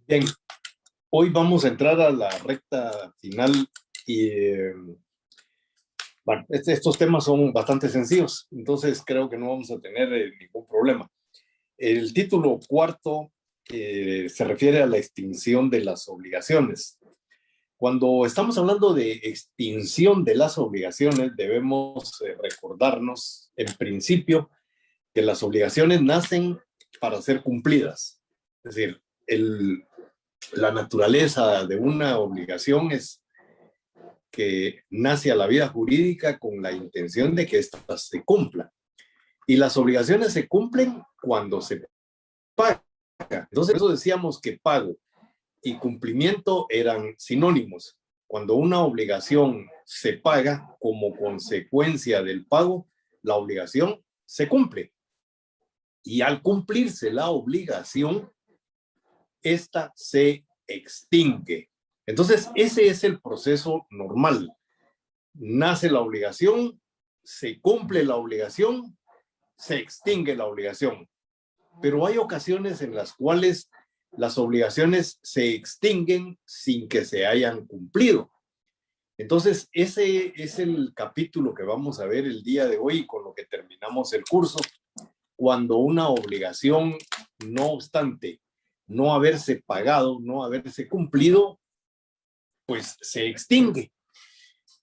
Bien, hoy vamos a entrar a la recta final y bueno, estos temas son bastante sencillos, entonces creo que no vamos a tener ningún problema. El título cuarto se refiere a la extinción de las obligaciones. Cuando estamos hablando de extinción de las obligaciones, debemos recordarnos, en principio, que las obligaciones nacen para ser cumplidas. Es decir, la naturaleza de una obligación es que nace a la vida jurídica con la intención de que ésta se cumpla. Y las obligaciones se cumplen cuando se paga. Entonces, eso decíamos que pago y cumplimiento eran sinónimos. Cuando una obligación se paga como consecuencia del pago, la obligación se cumple. Y al cumplirse la obligación, esta se extingue. Entonces, ese es el proceso normal. Nace la obligación, se cumple la obligación, se extingue la obligación. Pero hay ocasiones en las cuales las obligaciones se extinguen sin que se hayan cumplido. Entonces, ese es el capítulo que vamos a ver el día de hoy, con lo que terminamos el curso, cuando una obligación, no obstante no haberse pagado, no haberse cumplido, pues se extingue.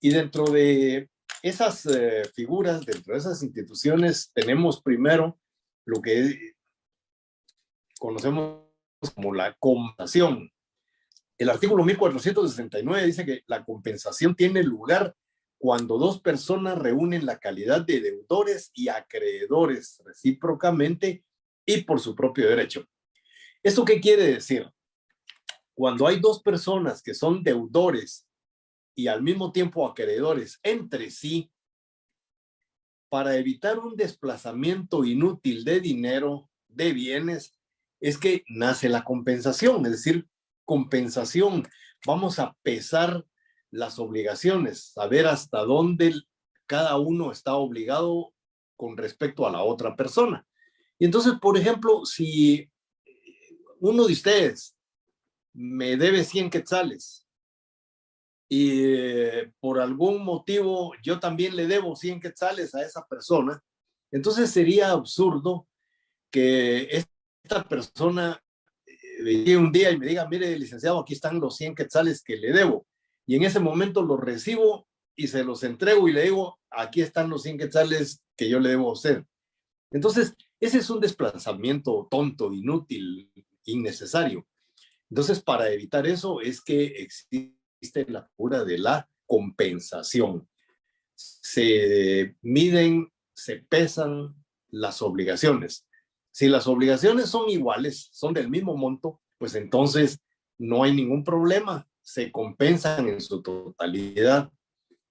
Y dentro de esas figuras, dentro de esas instituciones, tenemos primero lo que conocemos como la compensación. El artículo 1469 dice que la compensación tiene lugar cuando dos personas reúnen la calidad de deudores y acreedores recíprocamente y por su propio derecho. ¿Esto qué quiere decir? Cuando hay dos personas que son deudores y al mismo tiempo acreedores entre sí, para evitar un desplazamiento inútil de dinero, de bienes, es que nace la compensación, es decir, compensación. Vamos a pesar las obligaciones, saber hasta dónde cada uno está obligado con respecto a la otra persona. Y entonces, por ejemplo, si uno de ustedes me debe 100 quetzales y por algún motivo yo también le debo 100 quetzales a esa persona, entonces sería absurdo que esta persona llegue un día y me diga, mire, licenciado, aquí están los 100 quetzales que le debo. Y en ese momento los recibo y se los entrego y le digo, aquí están los 100 quetzales que yo le debo a usted. Entonces, ese es un desplazamiento tonto, inútil, innecesario. Entonces, para evitar eso es que existe la figura de la compensación. Se miden, se pesan las obligaciones. Si las obligaciones son iguales, son del mismo monto, pues entonces no hay ningún problema, se compensan en su totalidad.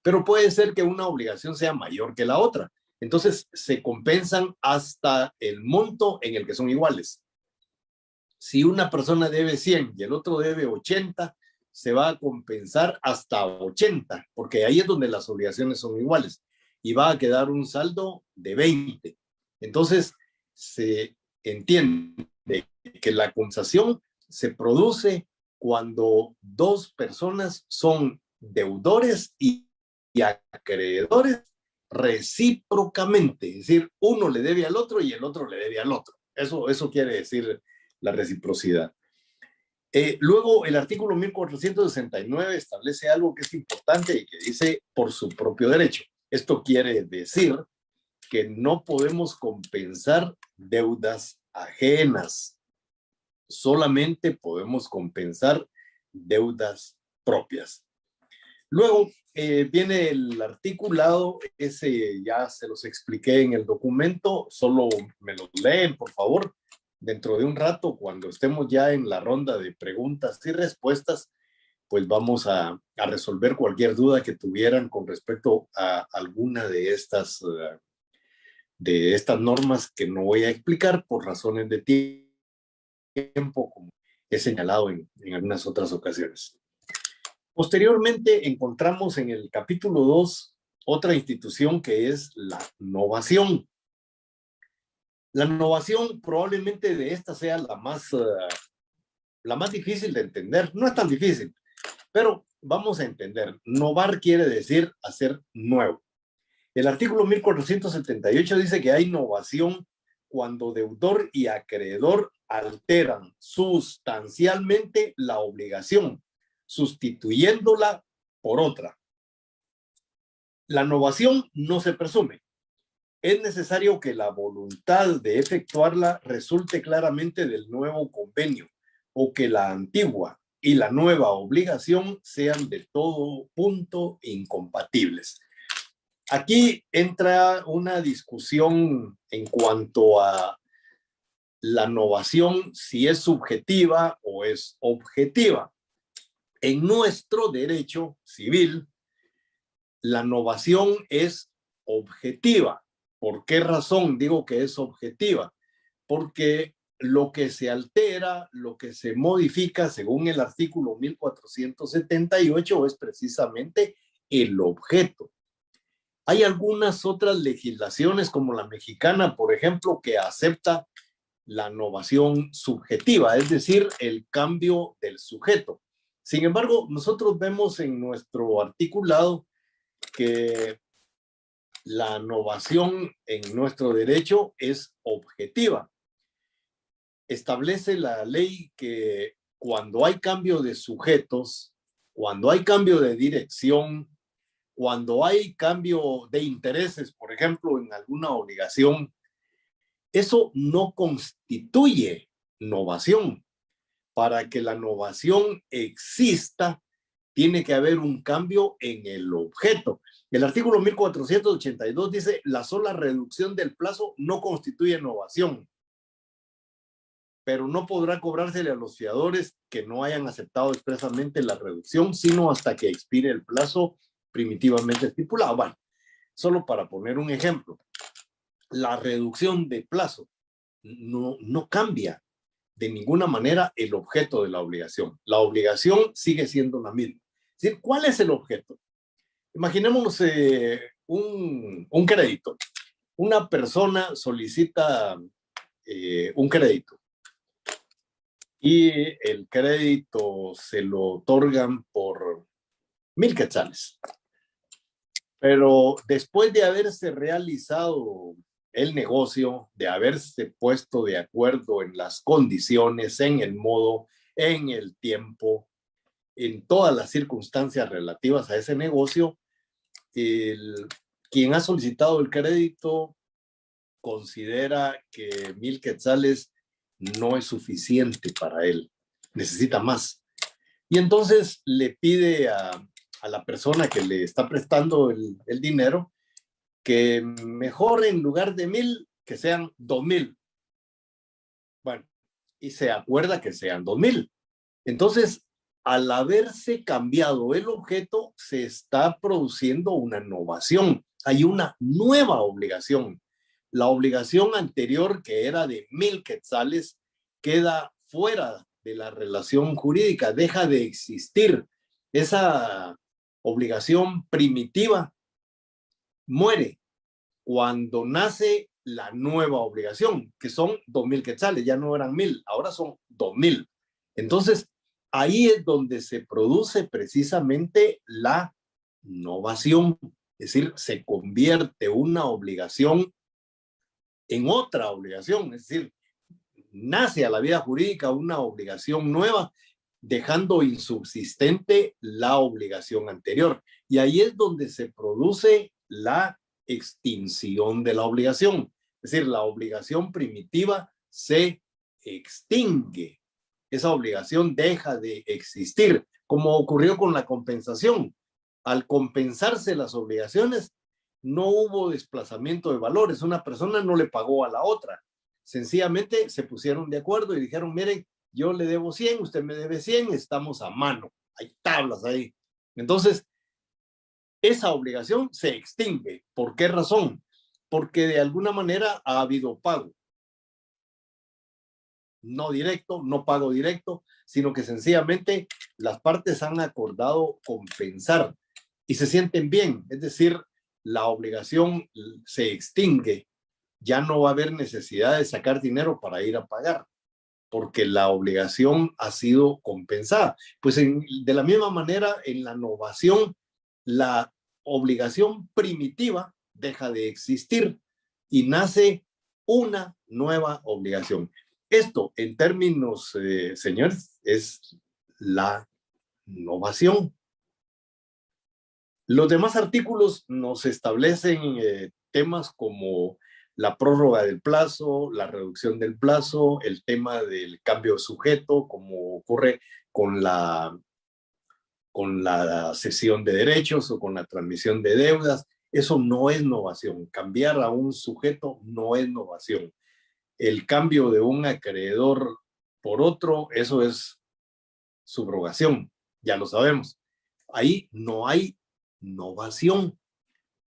Pero puede ser que una obligación sea mayor que la otra. Entonces se compensan hasta el monto en el que son iguales. Si una persona debe 100 y el otro debe 80, se va a compensar hasta 80, porque ahí es donde las obligaciones son iguales y va a quedar un saldo de 20. Entonces, se entiende que la compensación se produce cuando dos personas son deudores y acreedores recíprocamente, es decir, uno le debe al otro y el otro le debe al otro. Eso quiere decir la reciprocidad. Luego, el artículo 1469 establece algo que es importante y que dice por su propio derecho. Esto quiere decir que no podemos compensar deudas ajenas, solamente podemos compensar deudas propias. Luego viene el articulado, ese ya se los expliqué en el documento, solo me lo leen, por favor. Dentro de un rato, cuando estemos ya en la ronda de preguntas y respuestas, pues vamos a resolver cualquier duda que tuvieran con respecto a alguna de estas normas que no voy a explicar por razones de tiempo, como he señalado en algunas otras ocasiones. Posteriormente encontramos en el capítulo 2 otra institución que es la novación. La novación probablemente de esta sea la más la más difícil de entender. No es tan difícil, pero vamos a entender. Novar quiere decir hacer nuevo. El artículo 1478 dice que hay novación cuando deudor y acreedor alteran sustancialmente la obligación, sustituyéndola por otra. La novación no se presume. Es necesario que la voluntad de efectuarla resulte claramente del nuevo convenio o que la antigua y la nueva obligación sean de todo punto incompatibles. Aquí entra una discusión en cuanto a la novación, si es subjetiva o es objetiva. En nuestro derecho civil, la novación es objetiva. ¿Por qué razón digo que es objetiva? Porque lo que se altera, lo que se modifica, según el artículo 1478, es precisamente el objeto. Hay algunas otras legislaciones, como la mexicana, por ejemplo, que acepta la novación subjetiva, es decir, el cambio del sujeto. Sin embargo, nosotros vemos en nuestro articulado que la novación en nuestro derecho es objetiva. Establece la ley que cuando hay cambio de sujetos, cuando hay cambio de dirección, cuando hay cambio de intereses, por ejemplo, en alguna obligación, eso no constituye novación. Para que la novación exista, tiene que haber un cambio en el objeto. El artículo 1482 dice, la sola reducción del plazo no constituye novación, pero no podrá cobrársele a los fiadores que no hayan aceptado expresamente la reducción, sino hasta que expire el plazo primitivamente estipulado. Bueno, solo para poner un ejemplo, la reducción de plazo no cambia de ninguna manera el objeto de la obligación. La obligación sigue siendo la misma. Es decir, ¿cuál es el objeto? Imaginémonos un crédito. Una persona solicita un crédito y el crédito se lo otorgan por 1,000 quetzales. Pero después de haberse realizado el negocio, de haberse puesto de acuerdo en las condiciones, en el modo, en el tiempo, en todas las circunstancias relativas a ese negocio, quien ha solicitado el crédito considera que 1,000 quetzales no es suficiente para él, necesita más. Y entonces le pide a la persona que le está prestando el dinero que mejor en lugar de 1,000, que sean 2,000. Bueno, y se acuerda que sean 2,000. Entonces, al haberse cambiado el objeto, se está produciendo una novación. Hay una nueva obligación. La obligación anterior, que era de 1,000 quetzales, queda fuera de la relación jurídica, deja de existir. Esa obligación primitiva muere cuando nace la nueva obligación, que son 2,000 quetzales, ya no eran 1,000, ahora son 2,000. Entonces, ahí es donde se produce precisamente la novación, es decir, se convierte una obligación en otra obligación, es decir, nace a la vida jurídica una obligación nueva, dejando insubsistente la obligación anterior. Y ahí es donde se produce la extinción de la obligación. Es decir, la obligación primitiva se extingue. Esa obligación deja de existir, como ocurrió con la compensación. Al compensarse las obligaciones, no hubo desplazamiento de valores. Una persona no le pagó a la otra. Sencillamente se pusieron de acuerdo y dijeron, miren, yo le debo 100, usted me debe 100, estamos a mano. Hay tablas ahí. Entonces, esa obligación se extingue. ¿Por qué razón? Porque de alguna manera ha habido pago. No directo, no pago directo, sino que sencillamente las partes han acordado compensar y se sienten bien. Es decir, la obligación se extingue. Ya no va a haber necesidad de sacar dinero para ir a pagar. porque la obligación ha sido compensada. Pues de la misma manera, en la novación, la obligación primitiva deja de existir y nace una nueva obligación. Esto, en términos, señores, es la novación. Los demás artículos nos establecen temas como la prórroga del plazo, la reducción del plazo, el tema del cambio de sujeto, como ocurre con la cesión de derechos o con la transmisión de deudas. Eso no es novación. Cambiar a un sujeto no es novación. El cambio de un acreedor por otro, eso es subrogación, ya lo sabemos. Ahí no hay novación.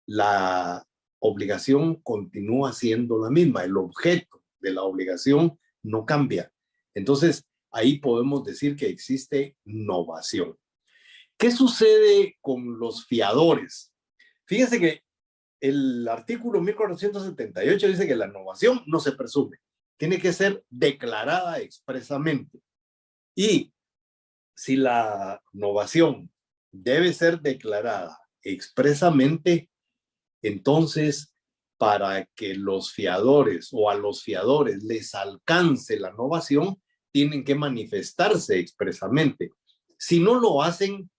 La obligación continúa siendo la misma, el objeto de la obligación no cambia. Entonces, ahí podemos decir que existe novación. ¿Qué sucede con los fiadores? Fíjense que el artículo 1478 dice que la novación no se presume, tiene que ser declarada expresamente. Y si la novación debe ser declarada expresamente, entonces, para que los fiadores o a los fiadores les alcance la novación, tienen que manifestarse expresamente. Si no lo hacen,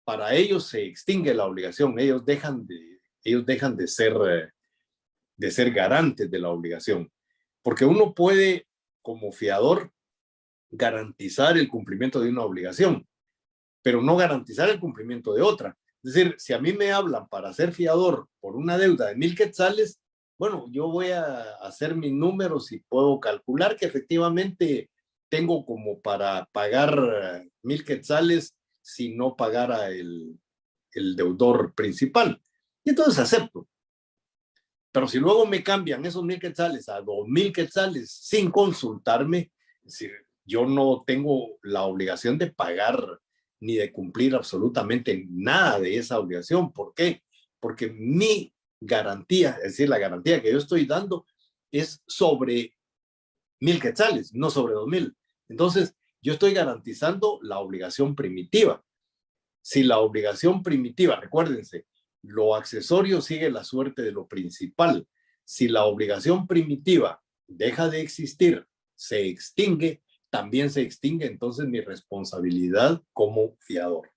para ellos se extingue la obligación. Ellos dejan de ser garantes de la obligación. Porque uno puede, como fiador, garantizar el cumplimiento de una obligación, pero no garantizar el cumplimiento de otra. Es decir, si a mí me hablan para ser fiador por una deuda de 1,000 quetzales, bueno, yo voy a hacer mis números y puedo calcular que efectivamente tengo como para pagar 1,000 quetzales si no pagara el deudor principal. Y entonces acepto. Pero si luego me cambian esos 1,000 quetzales a 2,000 quetzales sin consultarme, es decir, yo no tengo la obligación de pagar ni de cumplir absolutamente nada de esa obligación. ¿Por qué? Porque mi garantía, es decir, la garantía que yo estoy dando es sobre 1,000 quetzales, no sobre 2,000. Entonces, yo estoy garantizando la obligación primitiva. Si la obligación primitiva, recuérdense, lo accesorio sigue la suerte de lo principal. Si la obligación primitiva deja de existir, se extingue, también se extingue entonces mi responsabilidad como fiador.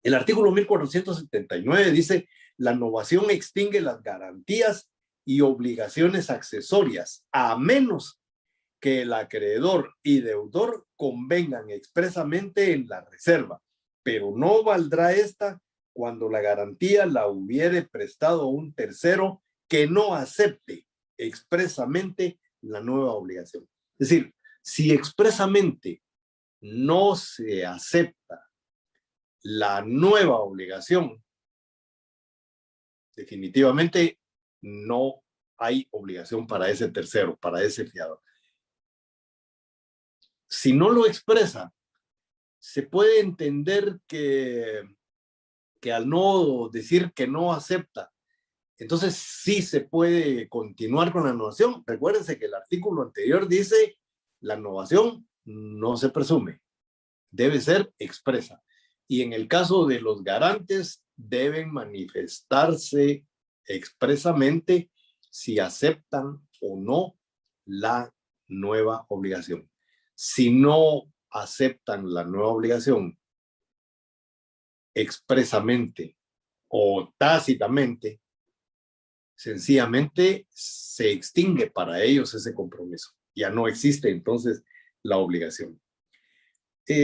El artículo 1479 dice, la novación extingue las garantías y obligaciones accesorias, a menos que el acreedor y deudor convengan expresamente en la reserva, pero no valdrá esta cuando la garantía la hubiere prestado un tercero que no acepte expresamente la nueva obligación. Es decir, si expresamente no se acepta la nueva obligación, definitivamente no hay obligación para ese tercero, para ese fiador. Si no lo expresa, se puede entender que al no decir que no acepta, entonces sí se puede continuar con la novación. Recuérdense que el artículo anterior dice, la novación no se presume, debe ser expresa. Y en el caso de los garantes, deben manifestarse expresamente si aceptan o no la nueva obligación. Si no aceptan la nueva obligación expresamente o tácitamente, sencillamente se extingue para ellos ese compromiso. Ya no existe entonces la obligación.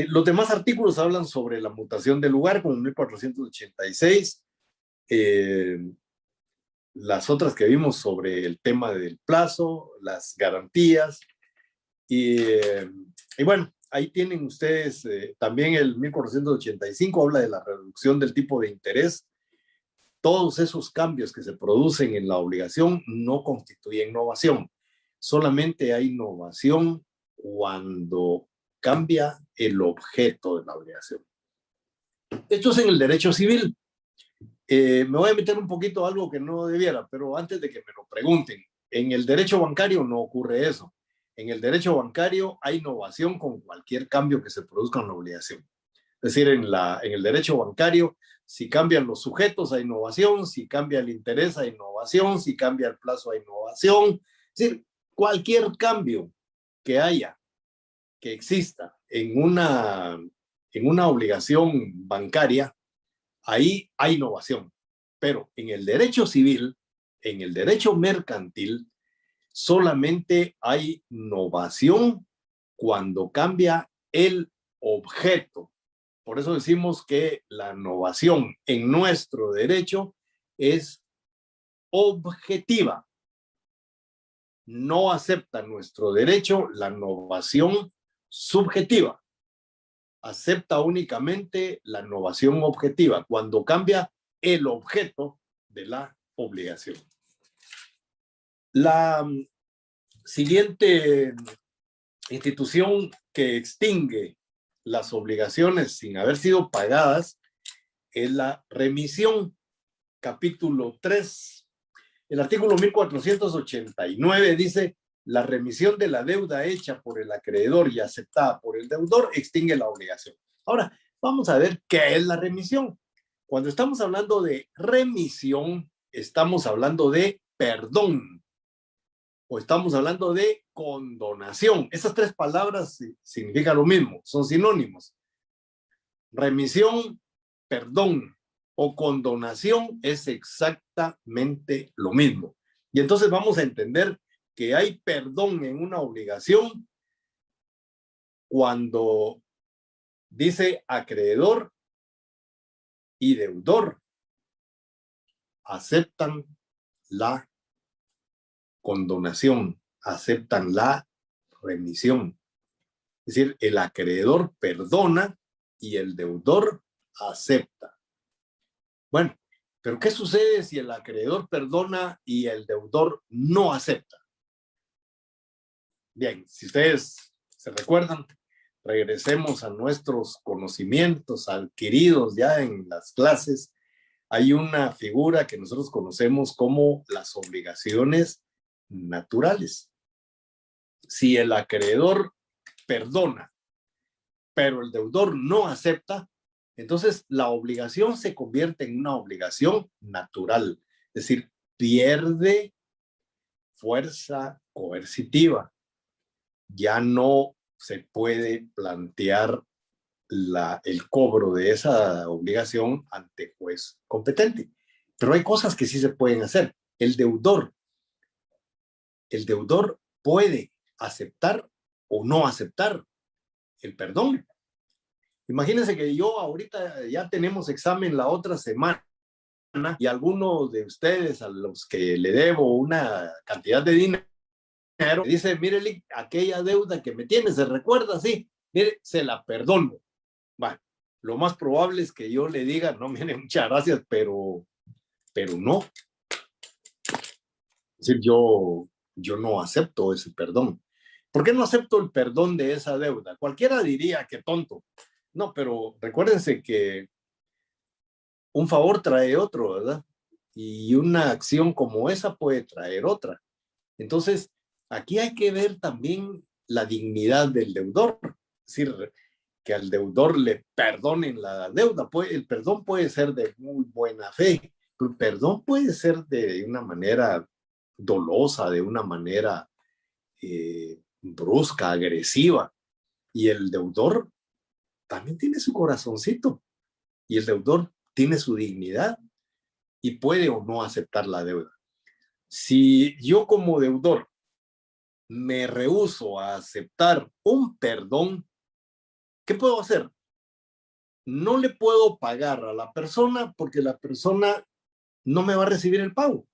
Los demás artículos hablan sobre la mutación de lugar, como 1486. Las otras que vimos sobre el tema del plazo, las garantías. Y bueno, ahí tienen ustedes también el 1485, habla de la reducción del tipo de interés. Todos esos cambios que se producen en la obligación no constituyen novación. Solamente hay novación cuando cambia el objeto de la obligación. Esto es en el derecho civil. Me voy a meter un poquito algo que no debiera, pero antes de que me lo pregunten, en el derecho bancario no ocurre eso. En el derecho bancario hay novación con cualquier cambio que se produzca en la obligación. Es decir, en el derecho bancario, si cambian los sujetos hay innovación, si cambia el interés hay innovación, si cambia el plazo hay innovación. Es decir, cualquier cambio que haya, que exista en una obligación bancaria, ahí hay innovación. Pero en el derecho civil, en el derecho mercantil, solamente hay innovación cuando cambia el objeto. Por eso decimos que la innovación en nuestro derecho es objetiva. No acepta nuestro derecho la innovación subjetiva. Acepta únicamente la innovación objetiva cuando cambia el objeto de la obligación. La siguiente institución que extingue las obligaciones sin haber sido pagadas es la remisión, capítulo 3. El artículo 1489 dice: la remisión de la deuda hecha por el acreedor y aceptada por el deudor extingue la obligación. Ahora, vamos a ver qué es la remisión. Cuando estamos hablando de remisión, estamos hablando de perdón o estamos hablando de condonación. Esas tres palabras significan lo mismo, son sinónimos. Remisión, perdón o condonación es exactamente lo mismo. Y entonces vamos a entender que hay perdón en una obligación cuando dice acreedor y deudor aceptan la condonación, aceptan la remisión. Es decir, el acreedor perdona y el deudor acepta. Bueno, pero ¿qué sucede si el acreedor perdona y el deudor no acepta? Bien, si ustedes se recuerdan, regresemos a nuestros conocimientos adquiridos ya en las clases. Hay una figura que nosotros conocemos como las obligaciones naturales. Si el acreedor perdona, pero el deudor no acepta, entonces la obligación se convierte en una obligación natural, es decir, pierde fuerza coercitiva. Ya no se puede plantear el cobro de esa obligación ante juez competente. Pero hay cosas que sí se pueden hacer. El deudor puede aceptar o no aceptar el perdón. Imagínense que yo ahorita ya tenemos examen la otra semana y alguno de ustedes a los que le debo una cantidad de dinero dice: mire, aquella deuda que me tiene, ¿se recuerda? Sí, mire, se la perdono. Bueno, lo más probable es que yo le diga: no, mire, muchas gracias, pero no. Es decir, yo no acepto ese perdón. ¿Por qué no acepto el perdón de esa deuda? Cualquiera diría que tonto. No, pero recuérdense que un favor trae otro, ¿verdad? Y una acción como esa puede traer otra. Entonces, aquí hay que ver también la dignidad del deudor. Es decir, que al deudor le perdonen la deuda. El perdón puede ser de muy buena fe, pero el perdón puede ser de una manera dolosa, de una manera brusca, agresiva. Y el deudor también tiene su corazoncito. Y el deudor tiene su dignidad y puede o no aceptar la deuda. Si yo como deudor me rehúso a aceptar un perdón, ¿qué puedo hacer? No le puedo pagar a la persona porque la persona no me va a recibir el pago.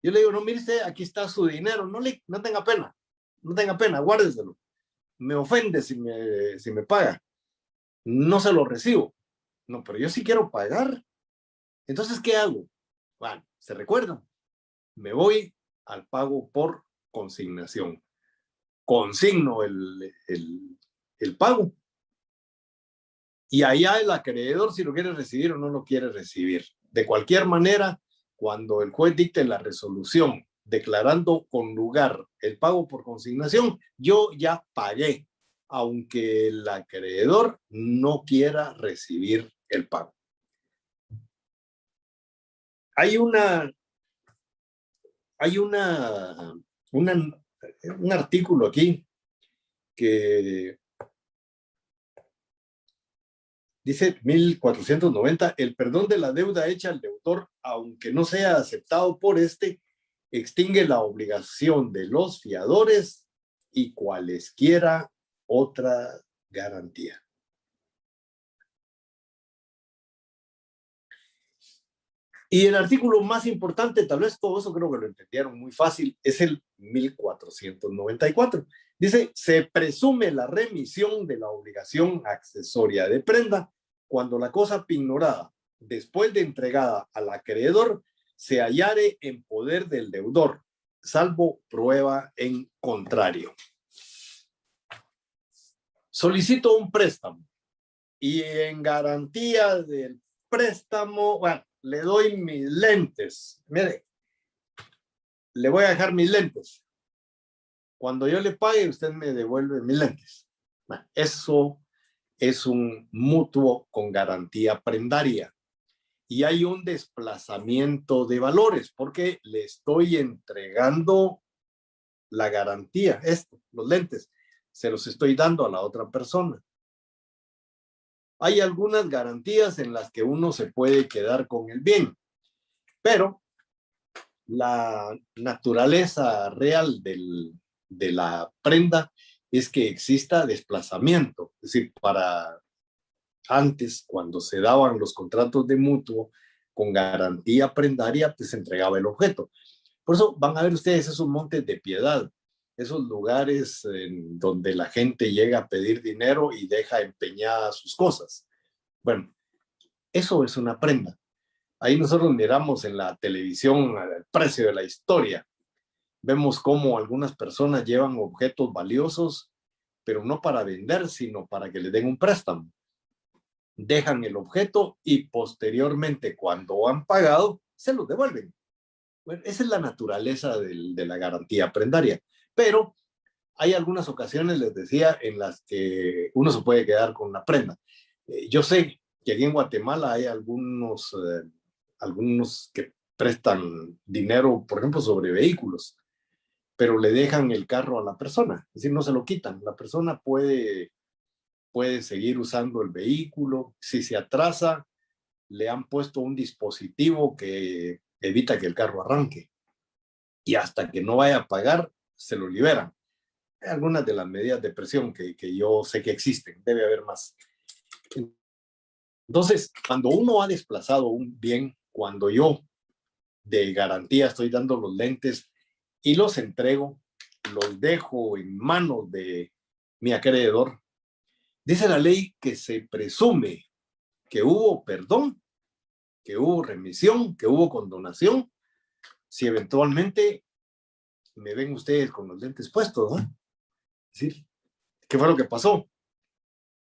Yo le digo: no, mire usted, aquí está su dinero, no tenga pena, guárdeselo. Me ofende si me paga. No se lo recibo. No, pero yo sí quiero pagar. Entonces, ¿qué hago? Bueno, ¿se recuerdan? Me voy al pago por consignación. Consigno el pago. Y allá el acreedor si lo quiere recibir o no lo quiere recibir. De cualquier manera, cuando el juez dicte la resolución declarando con lugar el pago por consignación, yo ya pagué, aunque el acreedor no quiera recibir el pago. Hay un artículo aquí que dice 1490, el perdón de la deuda hecha al deudor, aunque no sea aceptado por este, extingue la obligación de los fiadores y cualesquiera otra garantía. Y el artículo más importante, tal vez todo eso creo que lo entendieron muy fácil, es el 1494. Dice, se presume la remisión de la obligación accesoria de prenda cuando la cosa pignorada, después de entregada al acreedor, se hallare en poder del deudor, salvo prueba en contrario. Solicito un préstamo y en garantía del préstamo, bueno, le doy mis lentes. Mire, le voy a dejar mis lentes. Cuando yo le pague, usted me devuelve mis lentes. Bueno, eso es un mutuo con garantía prendaria. Y hay un desplazamiento de valores porque le estoy entregando la garantía, los lentes, se los estoy dando a la otra persona. Hay algunas garantías en las que uno se puede quedar con el bien, pero la naturaleza real de la prenda es que exista desplazamiento. Es decir, para antes, cuando se daban los contratos de mutuo con garantía prendaria, pues se entregaba el objeto. Por eso van a ver ustedes esos montes de piedad, esos lugares en donde la gente llega a pedir dinero y deja empeñadas sus cosas. Bueno, eso es una prenda. Ahí nosotros miramos en la televisión el precio de la historia. Vemos cómo algunas personas llevan objetos valiosos, pero no para vender, sino para que les den un préstamo. Dejan el objeto y posteriormente, cuando han pagado, se los devuelven. Bueno, esa es la naturaleza de la garantía prendaria. Pero hay algunas ocasiones, les decía, en las que uno se puede quedar con la prenda. Yo sé que aquí en Guatemala hay algunos que prestan dinero, por ejemplo, sobre vehículos, pero le dejan el carro a la persona, es decir, no se lo quitan. La persona puede seguir usando el vehículo. Si se atrasa, le han puesto un dispositivo que evita que el carro arranque. Y hasta que no vaya a pagar, se lo liberan. Hay algunas de las medidas de presión que yo sé que existen, debe haber más. Entonces, cuando uno ha desplazado un bien, cuando yo de garantía estoy dando los lentes y los entrego, los dejo en manos de mi acreedor, dice la ley que se presume que hubo perdón, que hubo remisión, que hubo condonación, si eventualmente me ven ustedes con los lentes puestos, ¿no? Es decir, ¿qué fue lo que pasó?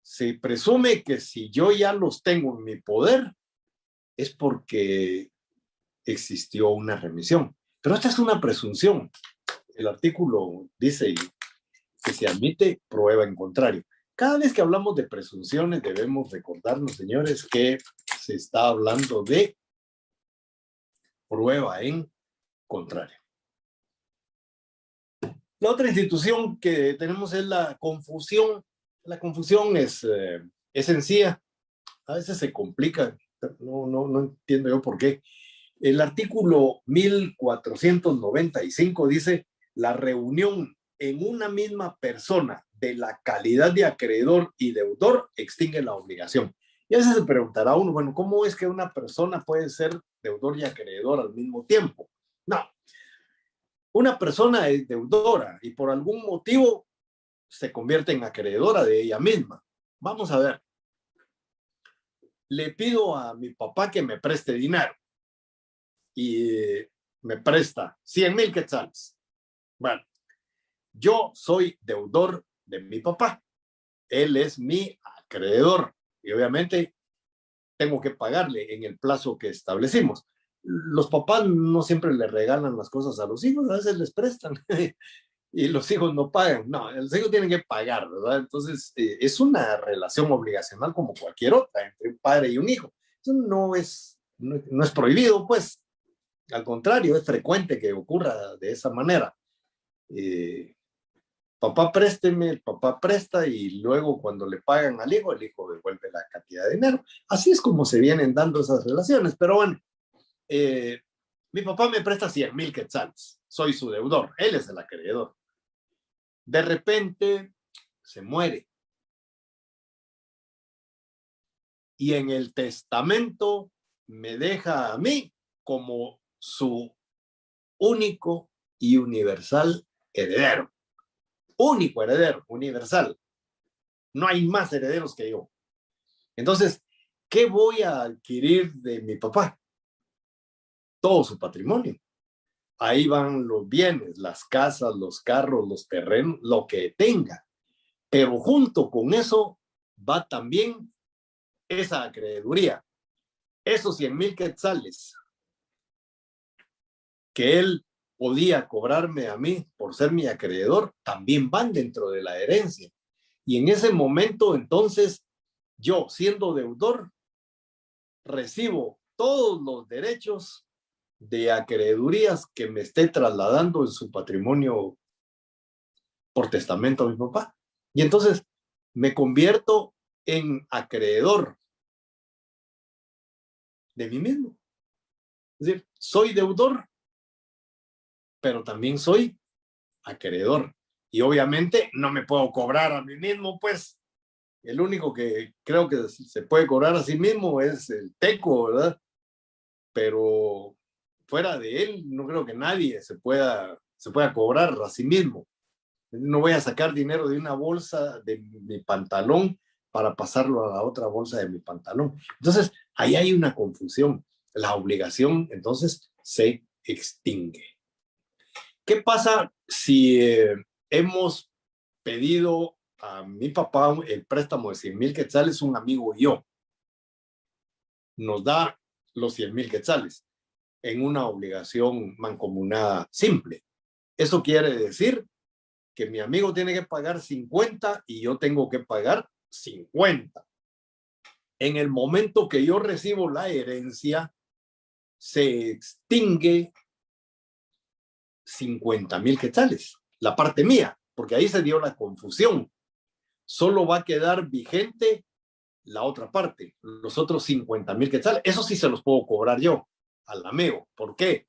Se presume que si yo ya los tengo en mi poder, es porque existió una remisión. Pero esta es una presunción. El artículo dice que se admite prueba en contrario. Cada vez que hablamos de presunciones debemos recordarnos, señores, que se está hablando de prueba en contrario. La otra institución que tenemos es la confusión. La confusión es sencilla. A veces se complica. No entiendo yo por qué. El artículo 1495 dice la reunión en una misma persona de la calidad de acreedor y deudor extingue la obligación. Y a veces se preguntará uno, bueno, ¿cómo es que una persona puede ser deudor y acreedor al mismo tiempo? No, una persona es deudora y por algún motivo se convierte en acreedora de ella misma. Vamos a ver. Le pido a mi papá que me preste dinero y me presta 100,000 quetzales. Bueno, yo soy deudor de mi papá. Él es mi acreedor y obviamente tengo que pagarle en el plazo que establecimos. los papás no siempre le regalan las cosas a los hijos, a veces les prestan y los hijos no pagan. No, los hijos tienen que pagar, ¿verdad? Entonces, es una relación obligacional como cualquier otra entre un padre y un hijo. Eso no es prohibido, pues. Al contrario, es frecuente que ocurra de esa manera. Papá présteme, el papá presta y luego cuando le pagan al hijo, el hijo devuelve la cantidad de dinero. Así es como se vienen dando esas relaciones. Pero bueno, mi papá me presta 100,000 quetzales. Soy su deudor. Él es el acreedor. De repente se muere. Y en el testamento me deja a mí como su único y universal heredero. Único heredero, universal. No hay más herederos que yo. Entonces, ¿qué voy a adquirir de mi papá? Todo su patrimonio. Ahí van los bienes, las casas, los carros, los terrenos, lo que tenga. Pero junto con eso va también esa acreeduría. Esos 100,000 quetzales que él podía cobrarme a mí por ser mi acreedor, también van dentro de la herencia. Y en ese momento, entonces, yo, siendo deudor, recibo todos los derechos de acreedurías que me esté trasladando en su patrimonio por testamento a mi papá. Y entonces me convierto en acreedor de mí mismo. Es decir, soy deudor, pero también soy acreedor. Y obviamente no me puedo cobrar a mí mismo, pues. El único que creo que se puede cobrar a sí mismo es el teco, ¿verdad? Pero fuera de él, no creo que nadie se pueda cobrar a sí mismo. No voy a sacar dinero de una bolsa de mi pantalón para pasarlo a la otra bolsa de mi pantalón. Entonces, ahí hay una confusión. La obligación, entonces, se extingue. ¿Qué pasa si hemos pedido a mi papá el préstamo de 100,000 quetzales, un amigo y yo? Nos da los 100,000 quetzales en una obligación mancomunada simple. Eso quiere decir que mi amigo tiene que pagar 50 y yo tengo que pagar 50. En el momento que yo recibo la herencia, se extingue 50,000 quetzales, la parte mía, porque ahí se dio la confusión. Solo va a quedar vigente la otra parte, los otros 50,000 quetzales. Eso sí se los puedo cobrar yo al amigo. ¿Por qué?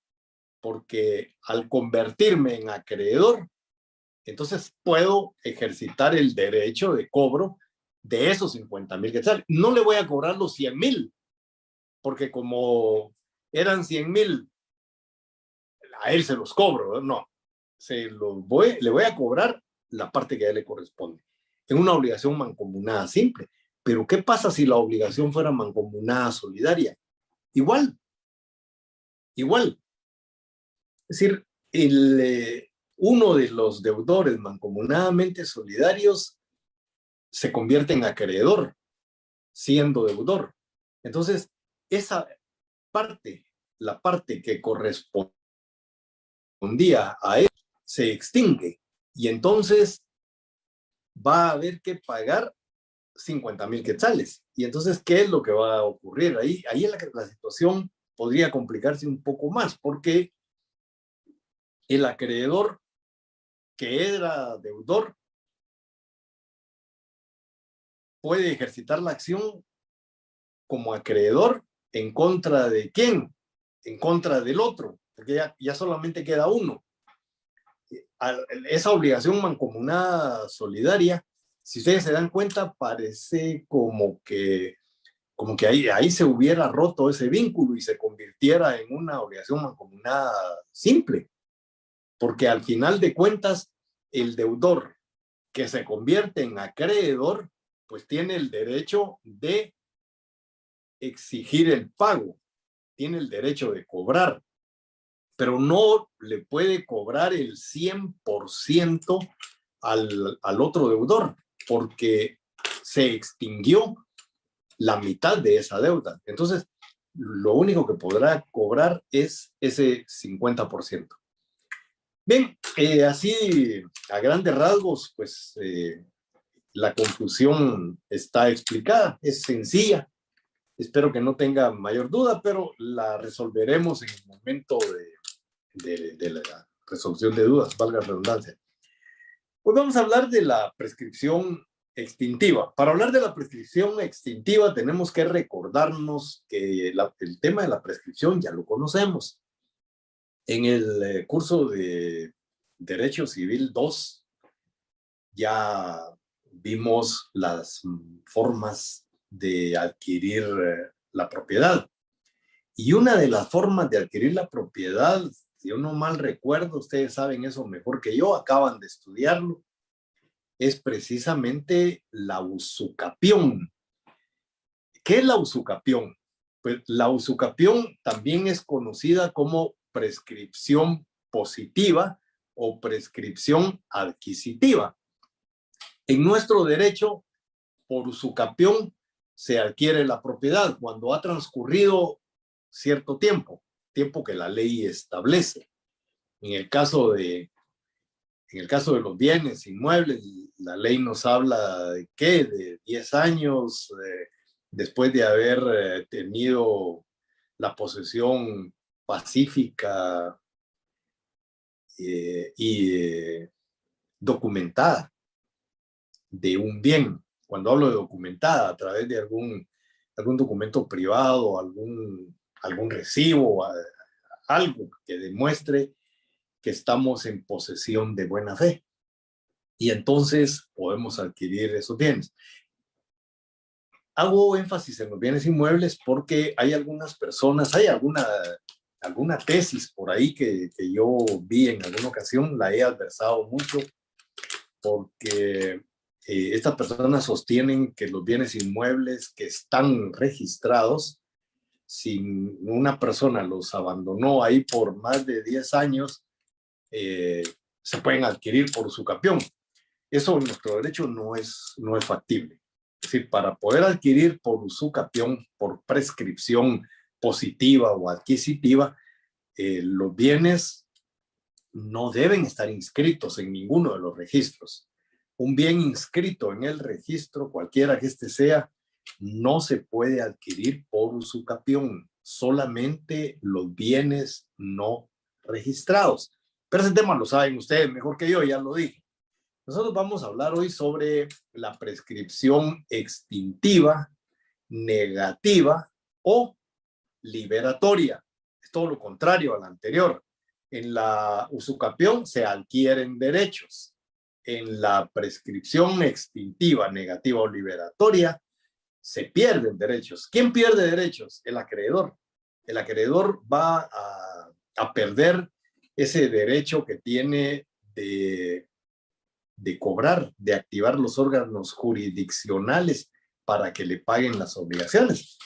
Porque al convertirme en acreedor, entonces puedo ejercitar el derecho de cobro de esos 50,000 quetzales. No le voy a cobrar los 100,000, porque como eran 100,000, a él se los cobro, no. Le voy a cobrar la parte que a él le corresponde. En una obligación mancomunada simple. Pero ¿qué pasa si la obligación fuera mancomunada solidaria? Igual. Es decir, uno de los deudores mancomunadamente solidarios se convierte en acreedor, siendo deudor. Entonces, esa parte, la parte que correspondía a él, se extingue. Y entonces va a haber que pagar 50,000 quetzales. Y entonces, ¿qué es lo que va a ocurrir? Ahí la situación podría complicarse un poco más, porque el acreedor que era deudor puede ejercitar la acción como acreedor en contra de quién, en contra del otro, porque ya solamente queda uno. Esa obligación mancomunada solidaria, si ustedes se dan cuenta, parece como que ahí se hubiera roto ese vínculo y se convirtiera en una obligación mancomunada simple, porque al final de cuentas, el deudor que se convierte en acreedor, pues tiene el derecho de exigir el pago, tiene el derecho de cobrar, pero no le puede cobrar el 100% al otro deudor, porque se extinguió la mitad de esa deuda. Entonces, lo único que podrá cobrar es ese 50%. Bien, así a grandes rasgos, pues la conclusión está explicada, es sencilla. Espero que no tenga mayor duda, pero la resolveremos en el momento de la resolución de dudas, valga la redundancia. Pues vamos a hablar de la prescripción extintiva. Para hablar de la prescripción extintiva tenemos que recordarnos que el tema de la prescripción ya lo conocemos. En el curso de Derecho Civil 2 ya vimos las formas de adquirir la propiedad. Y una de las formas de adquirir la propiedad, si yo no mal recuerdo, ustedes saben eso mejor que yo, acaban de estudiarlo, es precisamente la usucapión. ¿Qué es la usucapión? Pues la usucapión también es conocida como prescripción positiva o prescripción adquisitiva. En nuestro derecho, por usucapión se adquiere la propiedad cuando ha transcurrido cierto tiempo que la ley establece. En el caso de los bienes inmuebles, la ley nos habla de ¿qué? De 10 años después de haber tenido la posesión pacífica y documentada de un bien. Cuando hablo de documentada, a través de algún documento privado, algún recibo, algo que demuestre que estamos en posesión de buena fe. Y entonces podemos adquirir esos bienes. Hago énfasis en los bienes inmuebles porque hay algunas personas, hay alguna tesis por ahí que yo vi en alguna ocasión, la he adversado mucho, porque estas personas sostienen que los bienes inmuebles que están registrados, si una persona los abandonó ahí por más de 10 años, se pueden adquirir por usucapión. Eso en nuestro derecho no es factible. Es decir, para poder adquirir por usucapión, por prescripción positiva o adquisitiva, los bienes no deben estar inscritos en ninguno de los registros. Un bien inscrito en el registro, cualquiera que este sea, no se puede adquirir por usucapión, solamente los bienes no registrados. Pero ese tema lo saben ustedes mejor que yo, ya lo dije. Nosotros vamos a hablar hoy sobre la prescripción extintiva, negativa o liberatoria. Es todo lo contrario a la anterior. En la usucapión se adquieren derechos. En la prescripción extintiva, negativa o liberatoria se pierden derechos. ¿Quién pierde derechos? El acreedor. El acreedor va a perder ese derecho que tiene de cobrar, de activar los órganos jurisdiccionales para que le paguen las obligaciones.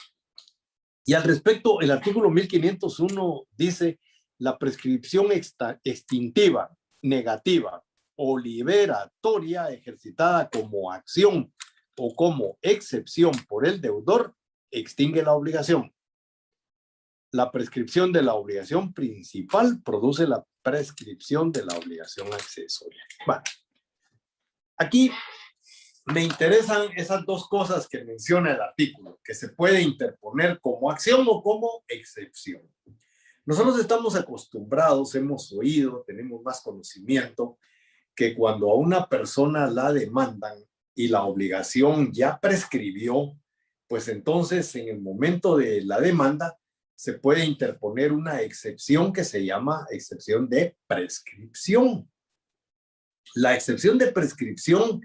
Y al respecto, el artículo 1501 dice: la prescripción extintiva, negativa o liberatoria ejercitada como acción o como excepción por el deudor extingue la obligación. La prescripción de la obligación principal produce la prescripción de la obligación accesoria. Bueno, aquí me interesan esas dos cosas que menciona el artículo, que se puede interponer como acción o como excepción. Nosotros estamos acostumbrados, hemos oído, tenemos más conocimiento, que cuando a una persona la demandan y la obligación ya prescribió, pues entonces en el momento de la demanda se puede interponer una excepción que se llama excepción de prescripción. La excepción de prescripción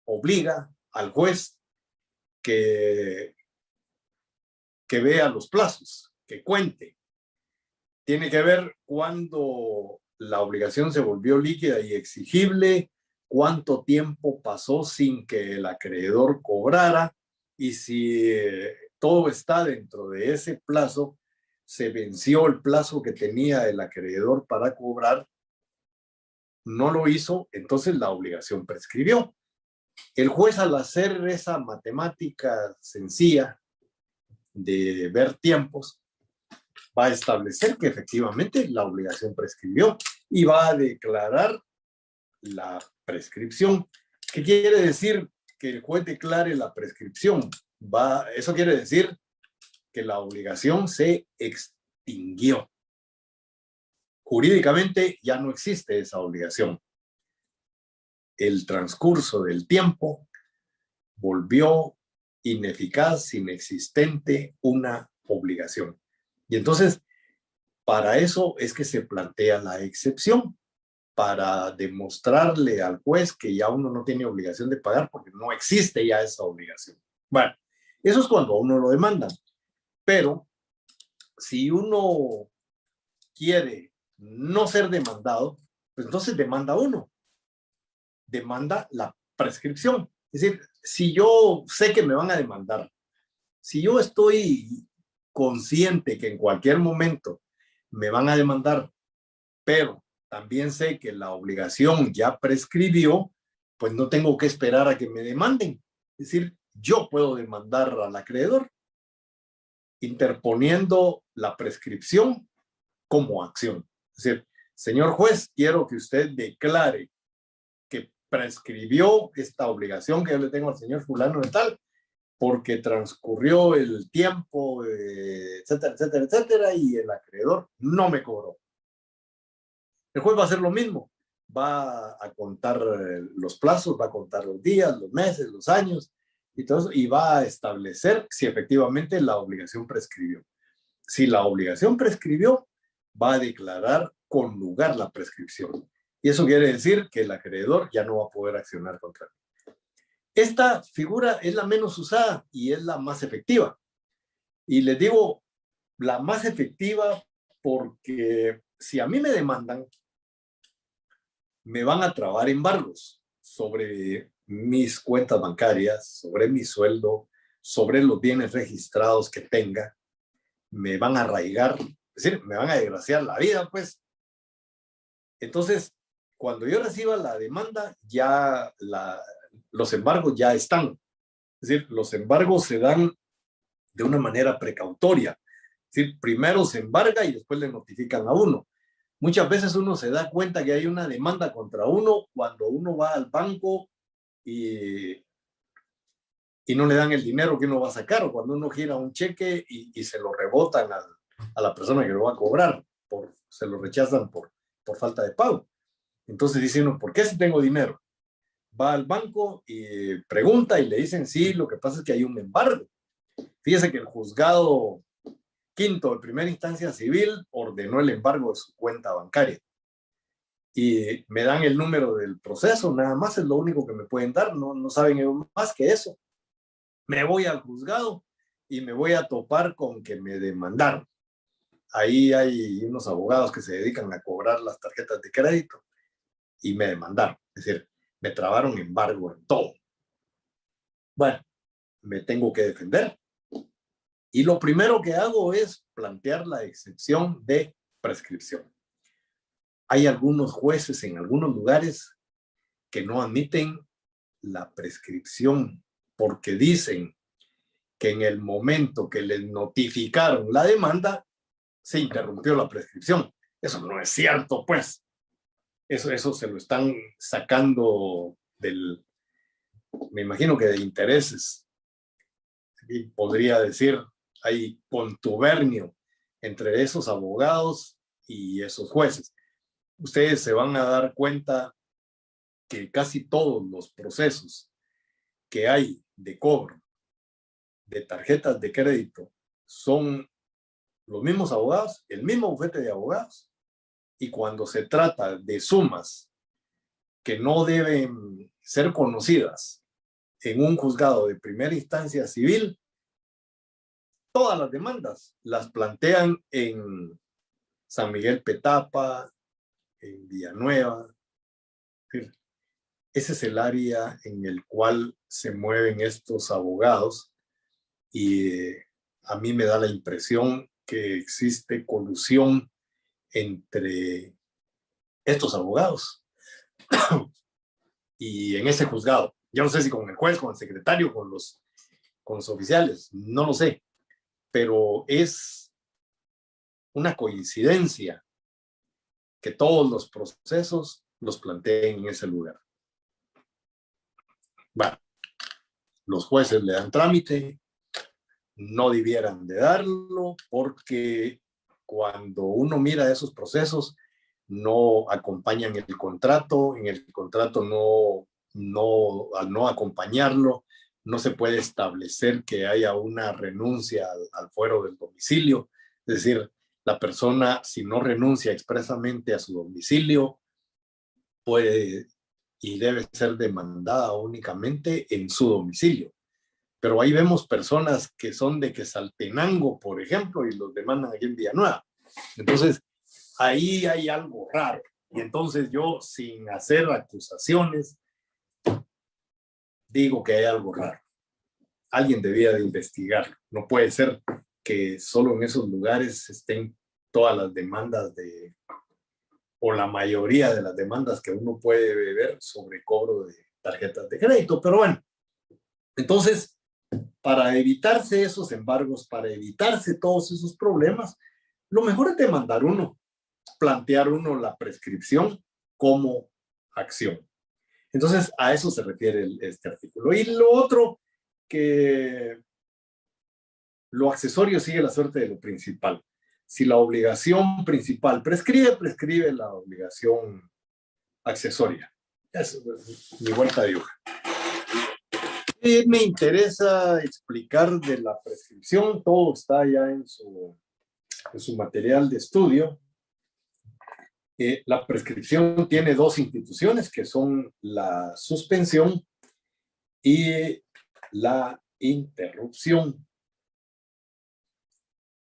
obliga al juez que vea los plazos, que cuente. Tiene que ver cuándo la obligación se volvió líquida y exigible, cuánto tiempo pasó sin que el acreedor cobrara, y si todo está dentro de ese plazo, se venció el plazo que tenía el acreedor para cobrar, no lo hizo, entonces la obligación prescribió. El juez, al hacer esa matemática sencilla, de ver tiempos, va a establecer que efectivamente la obligación prescribió y va a declarar la prescripción. ¿Qué quiere decir que el juez declare la prescripción? Eso quiere decir que la obligación se extinguió. Jurídicamente ya no existe esa obligación. El transcurso del tiempo volvió ineficaz, inexistente, una obligación. Y entonces, para eso es que se plantea la excepción, para demostrarle al juez que ya uno no tiene obligación de pagar porque no existe ya esa obligación. Bueno, eso es cuando a uno lo demandan. Pero si uno quiere no ser demandado, pues entonces demanda uno. Demanda la prescripción. Es decir, si yo sé que me van a demandar, si yo estoy consciente que en cualquier momento me van a demandar, pero también sé que la obligación ya prescribió, pues no tengo que esperar a que me demanden. Es decir, yo puedo demandar al acreedor interponiendo la prescripción como acción. Es decir, señor juez, quiero que usted declare que prescribió esta obligación que yo le tengo al señor fulano de tal, porque transcurrió el tiempo, etcétera, etcétera, etcétera, y el acreedor no me cobró. El juez va a hacer lo mismo, va a contar los plazos, va a contar los días, los meses, los años y todo eso, y va a establecer si efectivamente la obligación prescribió. Si la obligación prescribió, va a declarar con lugar la prescripción. Y eso quiere decir que el acreedor ya no va a poder accionar contra él. Esta figura es la menos usada y es la más efectiva. Y les digo, la más efectiva porque si a mí me demandan, me van a trabar embargos sobre mis cuentas bancarias, sobre mi sueldo, sobre los bienes registrados que tenga. Me van a arraigar, es decir, me van a desgraciar la vida, pues. Entonces, cuando yo reciba la demanda, ya los embargos ya están. Es decir, los embargos se dan de una manera precautoria. Es decir, primero se embarga y después le notifican a uno. Muchas veces uno se da cuenta que hay una demanda contra uno cuando uno va al banco y no le dan el dinero que uno va a sacar, o cuando uno gira un cheque y se lo rebotan a la persona que lo va a cobrar, se lo rechazan por falta de pago. Entonces dice uno, ¿por qué si tengo dinero? Va al banco y pregunta y le dicen, sí, lo que pasa es que hay un embargo. Fíjese que el juzgado quinto de primera instancia civil ordenó el embargo de su cuenta bancaria. Y me dan el número del proceso, nada más es lo único que me pueden dar, no saben más que eso. Me voy al juzgado y me voy a topar con que me demandaron. Ahí hay unos abogados que se dedican a cobrar las tarjetas de crédito y me demandaron. Es decir, me trabaron embargo en todo. Bueno, me tengo que defender. Y lo primero que hago es plantear la excepción de prescripción. Hay algunos jueces en algunos lugares que no admiten la prescripción porque dicen que en el momento que les notificaron la demanda, se interrumpió la prescripción. Eso no es cierto, pues. Eso se lo están sacando me imagino que de intereses. Y podría decir, hay contubernio entre esos abogados y esos jueces. Ustedes se van a dar cuenta que casi todos los procesos que hay de cobro de tarjetas de crédito son los mismos abogados, el mismo bufete de abogados, y cuando se trata de sumas que no deben ser conocidas en un juzgado de primera instancia civil, todas las demandas las plantean en San Miguel Petapa, en Villanueva. Ese es el área en el cual se mueven estos abogados y a mí me da la impresión que existe colusión entre estos abogados y en ese juzgado. Yo no sé si con el juez, con el secretario, con los oficiales, no lo sé. pero es una coincidencia que todos los procesos los planteen en ese lugar. Bueno, los jueces le dan trámite, no debieran de darlo, porque cuando uno mira esos procesos, no acompañan el contrato, en el contrato al no acompañarlo, no se puede establecer que haya una renuncia al fuero del domicilio. Es decir, la persona, si no renuncia expresamente a su domicilio, puede y debe ser demandada únicamente en su domicilio. Pero ahí vemos personas que son de Quetzaltenango, por ejemplo, y los demandan aquí en Villanueva. Entonces, ahí hay algo raro. Y entonces yo, sin hacer acusaciones, digo que hay algo raro. Alguien debía de investigarlo. No puede ser que solo en esos lugares estén todas las demandas o la mayoría de las demandas que uno puede ver sobre cobro de tarjetas de crédito. Pero bueno, entonces, para evitarse esos embargos, para evitarse todos esos problemas, lo mejor es demandar uno, plantear uno la prescripción como acción. Entonces, a eso se refiere este artículo. Y lo otro, que lo accesorio sigue la suerte de lo principal. Si la obligación principal prescribe, prescribe la obligación accesoria. Eso es mi vuelta de hoja. Y me interesa explicar de la prescripción, todo está ya en su material de estudio. La prescripción tiene dos instituciones, que son la suspensión y la interrupción.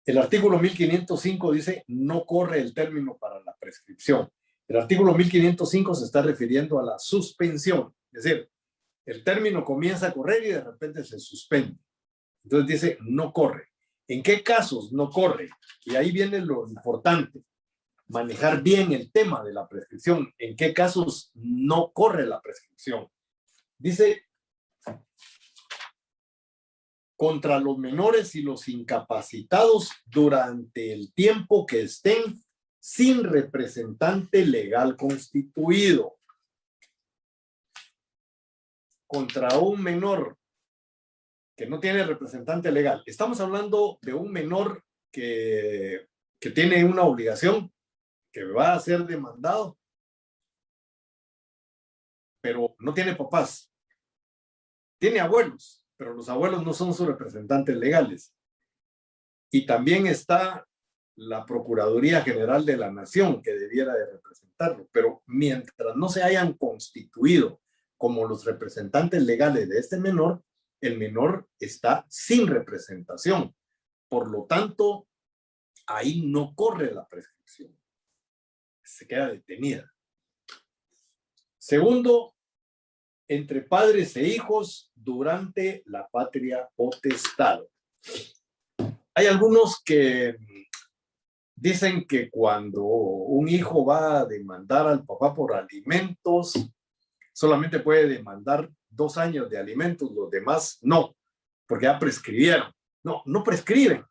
El artículo 1505 dice, no corre el término para la prescripción. El artículo 1505 se está refiriendo a la suspensión, es decir, el término comienza a correr y de repente se suspende. Entonces dice, no corre. ¿En qué casos no corre? Y ahí viene lo importante, manejar bien el tema de la prescripción. ¿En qué casos no corre la prescripción? Dice, contra los menores y los incapacitados durante el tiempo que estén sin representante legal constituido. Contra un menor que no tiene representante legal. Estamos hablando de un menor que tiene una obligación, que va a ser demandado, pero no tiene papás. Tiene abuelos, pero los abuelos no son sus representantes legales. Y también está la Procuraduría General de la Nación, que debiera de representarlo. Pero mientras no se hayan constituido como los representantes legales de este menor, el menor está sin representación. Por lo tanto, ahí no corre la prescripción. Se queda detenida. Segundo, entre padres e hijos durante la patria potestad. Hay algunos que dicen que cuando un hijo va a demandar al papá por alimentos, solamente puede demandar 2 años de alimentos, los demás no, porque ya prescribieron. No, no prescriben.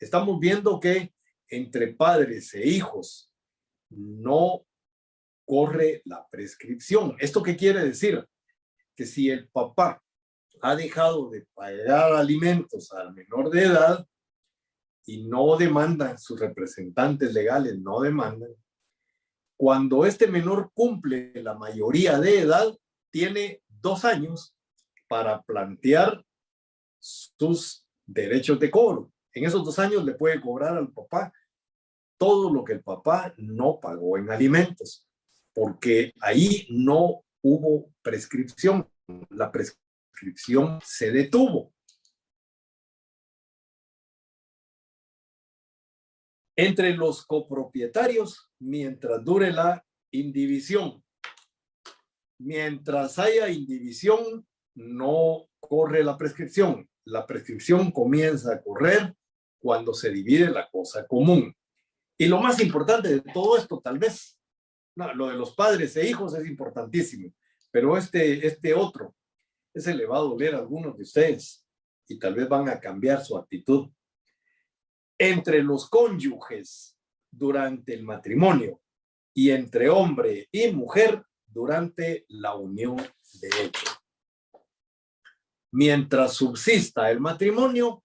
Estamos viendo que entre padres e hijos no corre la prescripción. ¿Esto qué quiere decir? Que si el papá ha dejado de pagar alimentos al menor de edad y no demandan, sus representantes legales no demandan, cuando este menor cumple la mayoría de edad, tiene 2 años para plantear sus derechos de cobro. En esos 2 años le puede cobrar al papá todo lo que el papá no pagó en alimentos, porque ahí no hubo prescripción. La prescripción se detuvo. Entre los copropietarios, mientras dure la indivisión. Mientras haya indivisión, no corre la prescripción. La prescripción comienza a correr cuando se divide la cosa común. Y lo más importante de todo esto, tal vez, no, lo de los padres e hijos es importantísimo, pero este otro, ese le va a doler a algunos de ustedes y tal vez van a cambiar su actitud. entre los cónyuges durante el matrimonio y entre hombre y mujer durante la unión de hecho. Mientras subsista el matrimonio,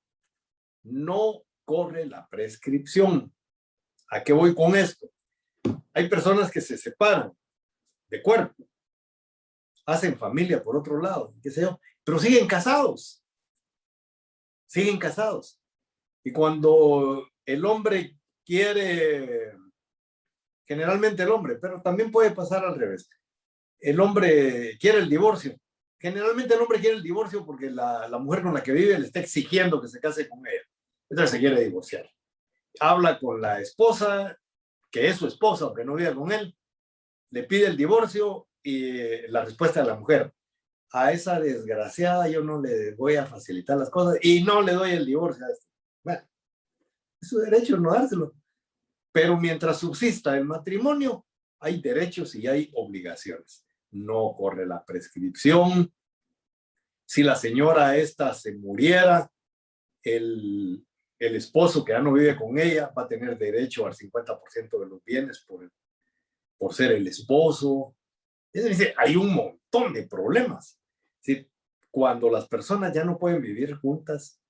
no corre la prescripción. ¿A qué voy con esto? Hay personas que se separan de cuerpo, hacen familia por otro lado, qué sé yo, pero siguen casados. Siguen casados. Y cuando el hombre quiere, generalmente el hombre, pero también puede pasar al revés, el hombre quiere el divorcio. Generalmente el hombre quiere el divorcio porque la mujer con la que vive le está exigiendo que se case con ella. Entonces se quiere divorciar. Habla con la esposa, que es su esposa, aunque no viva con él, le pide el divorcio y la respuesta de la mujer: a esa desgraciada yo no le voy a facilitar las cosas y no le doy el divorcio a este. Bueno, es su derecho no dárselo. Pero mientras subsista el matrimonio, hay derechos y hay obligaciones. No corre la prescripción. Si la señora esta se muriera, el esposo que ya no vive con ella va a tener derecho al 50% de los bienes por ser el esposo. Es decir, hay un montón de problemas. ¿Sí? Cuando las personas ya no pueden vivir juntas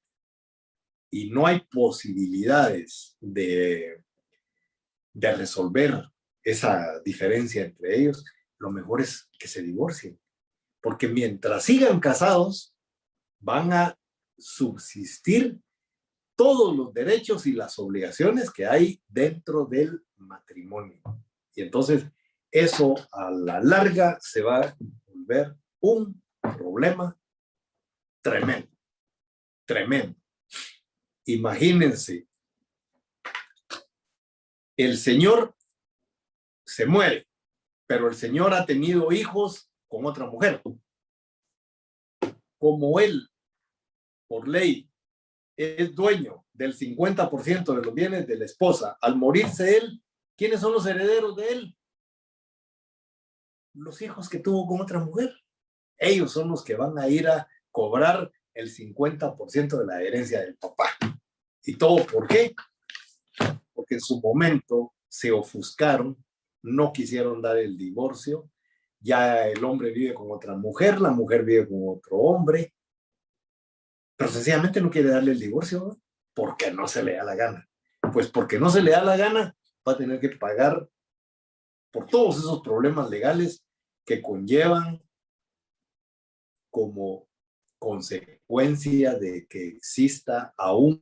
y no hay posibilidades de resolver esa diferencia entre ellos, lo mejor es que se divorcien. Porque mientras sigan casados, van a subsistir todos los derechos y las obligaciones que hay dentro del matrimonio. Y entonces eso a la larga se va a volver un problema tremendo, tremendo. Imagínense, el señor se muere, pero el señor ha tenido hijos con otra mujer. Como él, por ley, es dueño del 50% de los bienes de la esposa, al morirse él, ¿quiénes son los herederos de él? Los hijos que tuvo con otra mujer. Ellos son los que van a ir a cobrar el 50% de la herencia del papá. ¿Y todo por qué? Porque en su momento se ofuscaron, no quisieron dar el divorcio, ya el hombre vive con otra mujer, la mujer vive con otro hombre, pero sencillamente no quiere darle el divorcio, ¿no? Porque no se le da la gana. Pues porque no se le da la gana, va a tener que pagar por todos esos problemas legales que conllevan como consecuencia de que exista aún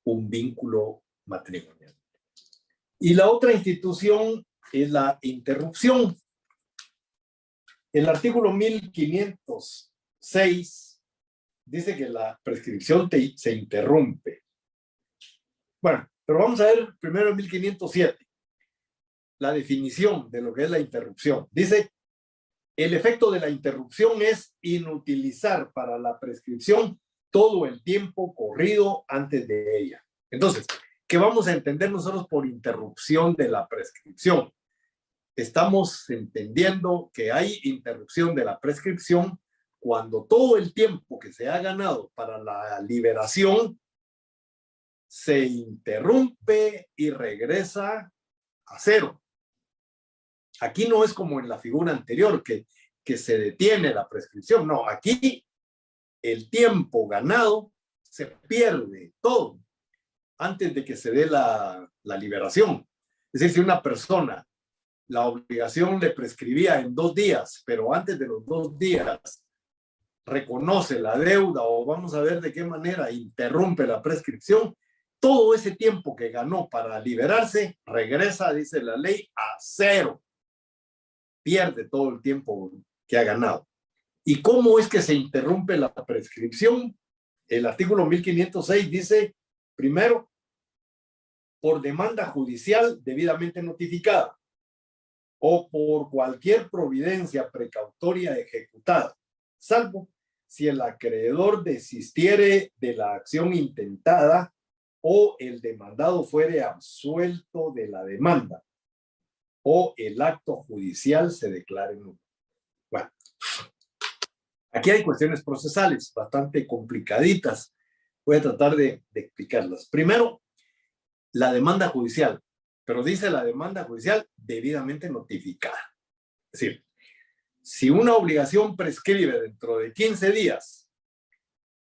un vínculo matrimonial. Y la otra institución es la interrupción. El artículo 1506 dice que la prescripción se interrumpe. Bueno, pero vamos a ver primero el 1507, la definición de lo que es la interrupción. Dice: el efecto de la interrupción es inutilizar para la prescripción todo el tiempo corrido antes de ella. Entonces, ¿qué vamos a entender nosotros por interrupción de la prescripción? Estamos entendiendo que hay interrupción de la prescripción cuando todo el tiempo que se ha ganado para la liberación se interrumpe y regresa a cero. Aquí no es como en la figura anterior, que se detiene la prescripción. No, aquí el tiempo ganado se pierde todo antes de que se dé la liberación. Es decir, si una persona, la obligación le prescribía en 2 días, pero antes de los 2 días reconoce la deuda, o vamos a ver de qué manera interrumpe la prescripción, todo ese tiempo que ganó para liberarse regresa, dice la ley, a cero. Pierde todo el tiempo que ha ganado. ¿Y cómo es que se interrumpe la prescripción? El artículo 1506 dice, primero, por demanda judicial debidamente notificada o por cualquier providencia precautoria ejecutada, salvo si el acreedor desistiere de la acción intentada o el demandado fuere absuelto de la demanda o el acto judicial se declare nulo. Bueno, aquí hay cuestiones procesales bastante complicaditas. Voy a tratar de explicarlas. Primero, la demanda judicial, pero dice la demanda judicial debidamente notificada. Es decir, si una obligación prescribe dentro de 15 días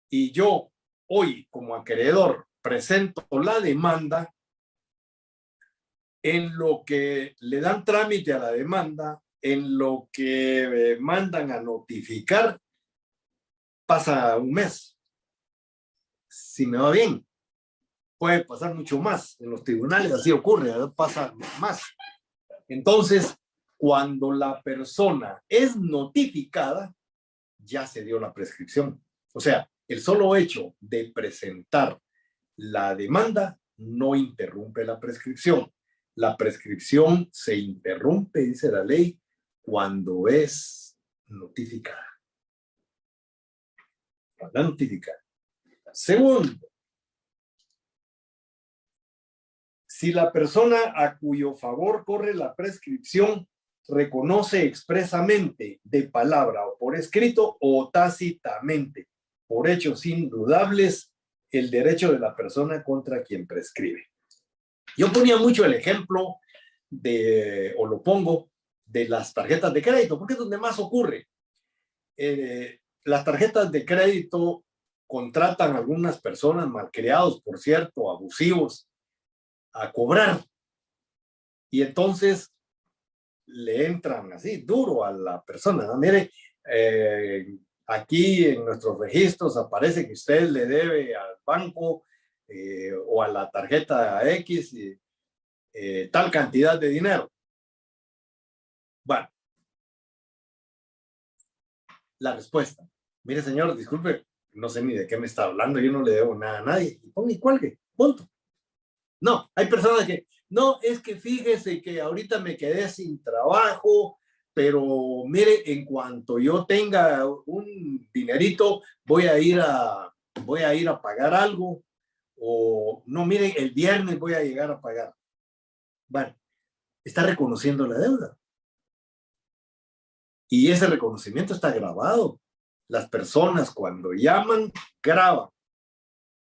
y yo hoy como acreedor presento la demanda, en lo que le dan trámite a la demanda, en lo que mandan a notificar, pasa un mes. Si me va bien, puede pasar mucho más. En los tribunales así ocurre, pasa más. Entonces, cuando la persona es notificada, ya se dio la prescripción. O sea, el solo hecho de presentar la demanda no interrumpe la prescripción. La prescripción se interrumpe, dice la ley, cuando es notificada. Cuando es notificada. Segundo, si la persona a cuyo favor corre la prescripción reconoce expresamente de palabra o por escrito o tácitamente, por hechos indudables, el derecho de la persona contra quien prescribe. Yo ponía mucho el ejemplo o lo pongo, de las tarjetas de crédito, porque es donde más ocurre. Las tarjetas de crédito contratan a algunas personas malcriados, por cierto, abusivos, a cobrar. Y entonces le entran así duro a la persona, ¿no? Mire, aquí en nuestros registros aparece que usted le debe al banco o a la tarjeta X tal cantidad de dinero. Bueno, la respuesta. Mire, señor, disculpe, no sé ni de qué me está hablando, yo no le debo nada a nadie. Y ponga y cuelgue, punto. No, hay personas que, no, es que fíjese que ahorita me quedé sin trabajo, pero mire, en cuanto yo tenga un dinerito, voy a ir a pagar algo, o no, mire, el viernes voy a llegar a pagar. Bueno, está reconociendo la deuda. Y ese reconocimiento está grabado. Las personas cuando llaman, graban.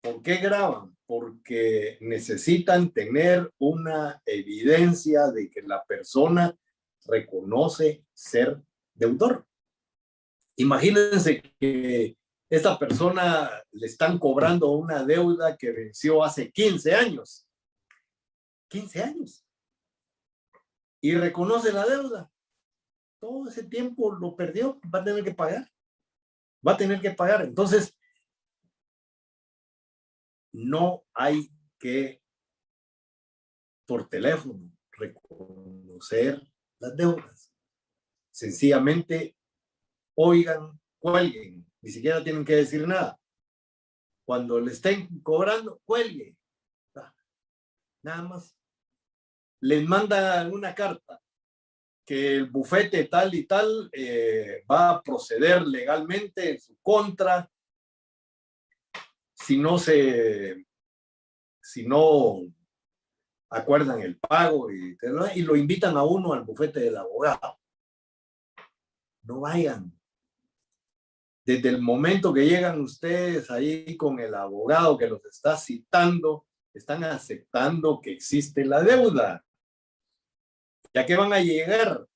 ¿Por qué graban? Porque necesitan tener una evidencia de que la persona reconoce ser deudor. Imagínense que esta persona le están cobrando una deuda que venció hace 15 años. 15 años. Y reconoce la deuda. Todo ese tiempo lo perdió, va a tener que pagar. Va a tener que pagar. Entonces, no hay que, por teléfono, reconocer las deudas. Sencillamente, oigan, cuelguen. Ni siquiera tienen que decir nada. Cuando le estén cobrando, cuelguen. Nada más. Les manda una carta que el bufete tal y tal va a proceder legalmente en su contra si no acuerdan el pago y lo invitan a uno al bufete del abogado. No vayan. Desde el momento que llegan ustedes ahí con el abogado que los está citando, están aceptando que existe la deuda. Ya que van a llegar,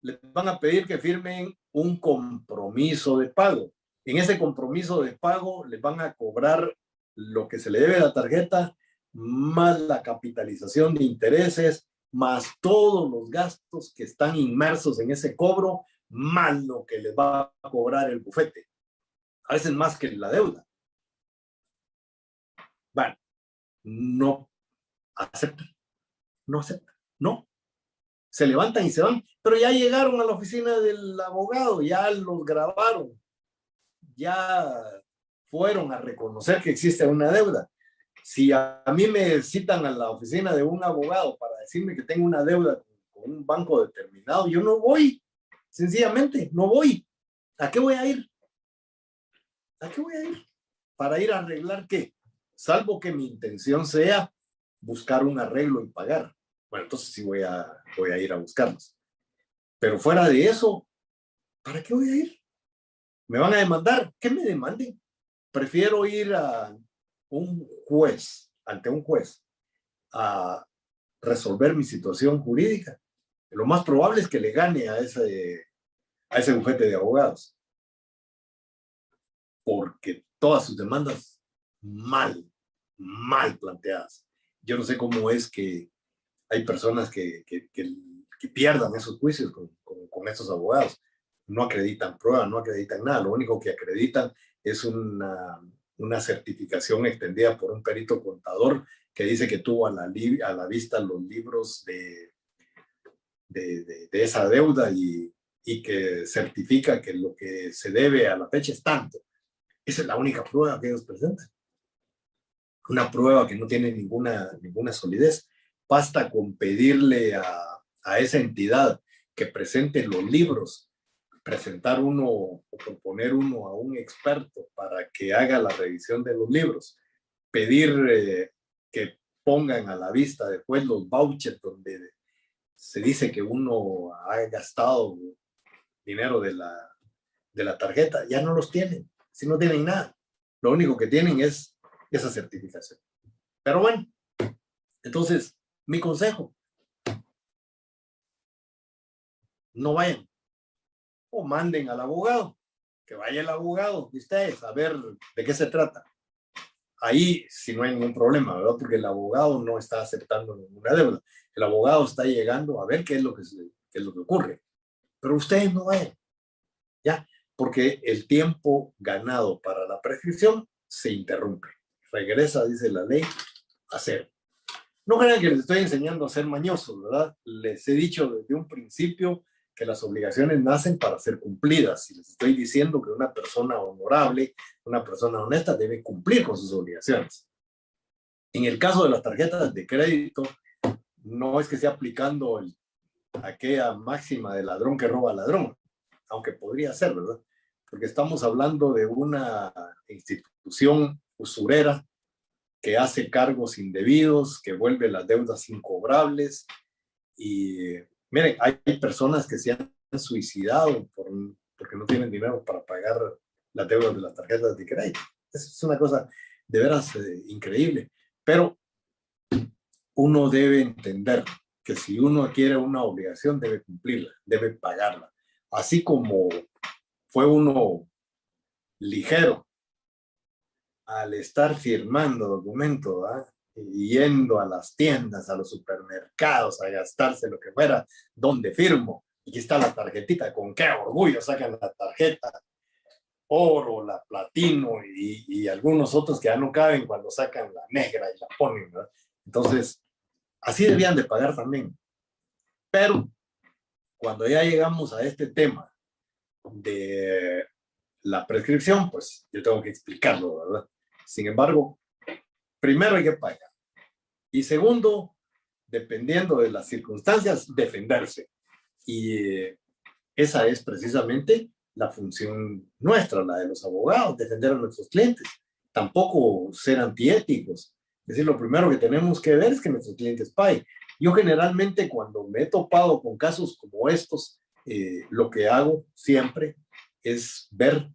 les van a pedir que firmen un compromiso de pago. En ese compromiso de pago les van a cobrar lo que se le debe a la tarjeta, más la capitalización de intereses, más todos los gastos que están inmersos en ese cobro, más lo que les va a cobrar el bufete. A veces más que la deuda. Bueno, no aceptan. No aceptan. No. Se levantan y se van, pero ya llegaron a la oficina del abogado, ya los grabaron, ya fueron a reconocer que existe una deuda. Si a mí me citan a la oficina de un abogado para decirme que tengo una deuda con un banco determinado, yo no voy, sencillamente no voy. ¿A qué voy a ir? ¿A qué voy a ir? ¿Para ir a arreglar qué? Salvo que mi intención sea buscar un arreglo y pagar. Bueno, entonces sí voy a ir a buscarlos. Pero fuera de eso, ¿para qué voy a ir? ¿Me van a demandar? ¿Qué me demanden? Prefiero ir a un juez, ante un juez, a resolver mi situación jurídica. Lo más probable es que le gane a ese bufete de abogados, porque todas sus demandas mal planteadas. Yo no sé cómo es que hay personas que pierdan esos juicios con estos abogados. No acreditan pruebas, no acreditan nada. Lo único que acreditan es una certificación extendida por un perito contador que dice que tuvo a la vista los libros de esa deuda y que certifica que lo que se debe a la fecha es tanto. Esa es la única prueba que ellos presentan. Una prueba que no tiene ninguna solidez. Basta con pedirle a esa entidad que presente los libros, presentar uno o proponer uno a un experto para que haga la revisión de los libros, pedir que pongan a la vista después los vouchers donde se dice que uno ha gastado dinero de la tarjeta, ya no los tienen, si no tienen nada. Lo único que tienen es esa certificación. Pero bueno, entonces, mi consejo, no vayan o manden al abogado, que vaya el abogado de ustedes a ver de qué se trata. Ahí sí no hay ningún problema, ¿verdad? Porque el abogado no está aceptando ninguna deuda. El abogado está llegando a ver qué es lo que ocurre. Pero ustedes no vayan, ¿ya? Porque el tiempo ganado para la prescripción se interrumpe. Regresa, dice la ley, a cero. No crean que les estoy enseñando a ser mañosos, ¿verdad? Les he dicho desde un principio que las obligaciones nacen para ser cumplidas. Y les estoy diciendo que una persona honorable, una persona honesta debe cumplir con sus obligaciones. En el caso de las tarjetas de crédito, no es que esté aplicando aquella máxima de ladrón que roba ladrón, aunque podría ser, ¿verdad? Porque estamos hablando de una institución usurera que hace cargos indebidos, que vuelve las deudas incobrables. Y miren, hay personas que se han suicidado porque no tienen dinero para pagar las deudas de las tarjetas de crédito. Es una cosa de veras increíble. Pero uno debe entender que si uno quiere una obligación, debe cumplirla, debe pagarla. Así como fue uno ligero al estar firmando documentos, ¿eh? Yendo a las tiendas, a los supermercados, a gastarse lo que fuera, donde firmo. Aquí está la tarjetita, con qué orgullo sacan la tarjeta, oro, la platino y algunos otros que ya no caben cuando sacan la negra y la ponen, ¿verdad? Entonces, así debían de pagar también. Pero cuando ya llegamos a este tema de la prescripción, pues yo tengo que explicarlo, ¿verdad? Sin embargo, primero hay que pagar. Y segundo, dependiendo de las circunstancias, defenderse. Y esa es precisamente la función nuestra, la de los abogados, defender a nuestros clientes. Tampoco ser antiéticos. Es decir, lo primero que tenemos que ver es que nuestros clientes paguen. Yo generalmente cuando me he topado con casos como estos, lo que hago siempre es ver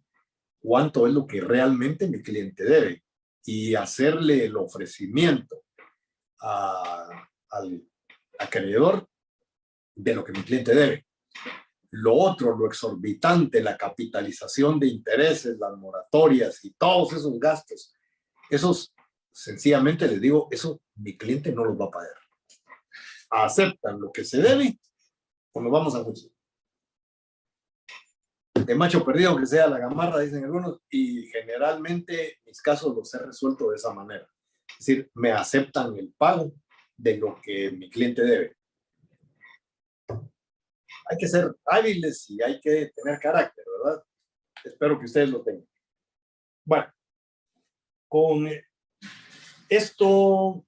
cuánto es lo que realmente mi cliente debe y hacerle el ofrecimiento al acreedor de lo que mi cliente debe. Lo otro, lo exorbitante, la capitalización de intereses, las moratorias y todos esos gastos, esos sencillamente les digo, eso mi cliente no los va a pagar. Aceptan lo que se debe o nos vamos a juicio. De macho perdido que sea la gamarra, dicen algunos, y generalmente mis casos los he resuelto de esa manera. Es decir, me aceptan el pago de lo que mi cliente debe. Hay que ser hábiles y hay que tener carácter, ¿verdad? Espero que ustedes lo tengan. Bueno, con esto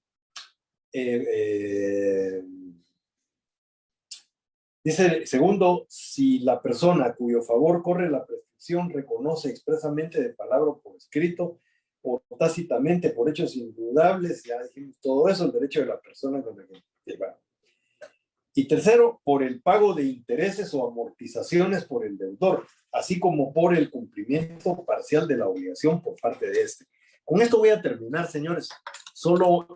dice, segundo, si la persona a cuyo favor corre la prescripción reconoce expresamente de palabra o por escrito o tácitamente por hechos indudables, ya dijimos todo eso, el derecho de la persona con la que lleva. Y tercero, por el pago de intereses o amortizaciones por el deudor, así como por el cumplimiento parcial de la obligación por parte de este. Con esto voy a terminar, señores. Solo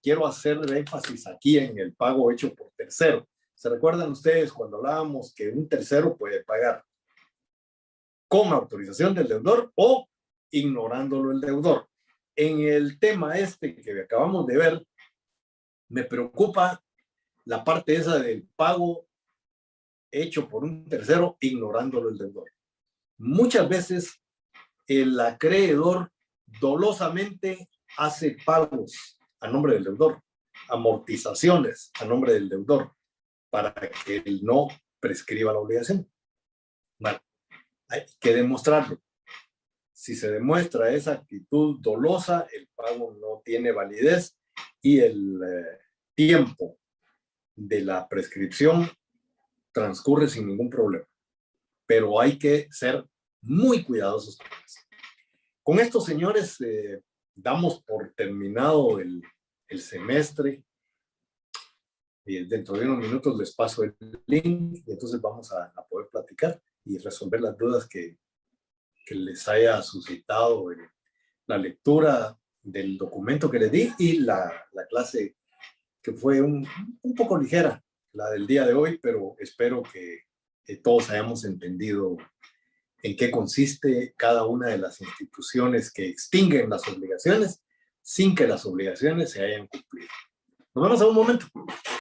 quiero hacer énfasis aquí en el pago hecho por tercero. ¿Se recuerdan ustedes cuando hablábamos que un tercero puede pagar con autorización del deudor o ignorándolo el deudor? En el tema este que acabamos de ver, me preocupa la parte esa del pago hecho por un tercero ignorándolo el deudor. Muchas veces el acreedor dolosamente hace pagos a nombre del deudor, amortizaciones a nombre del deudor, para que él no prescriba la obligación. Bueno, hay que demostrarlo. Si se demuestra esa actitud dolosa, el pago no tiene validez y el tiempo de la prescripción transcurre sin ningún problema. Pero hay que ser muy cuidadosos con eso. Con estos señores damos por terminado el semestre. Dentro de unos minutos les paso el link y entonces vamos a poder platicar y resolver las dudas que les haya suscitado la lectura del documento que les di y la clase que fue un poco ligera, la del día de hoy, pero espero que todos hayamos entendido en qué consiste cada una de las instituciones que extinguen las obligaciones sin que las obligaciones se hayan cumplido. Nos vemos en un momento.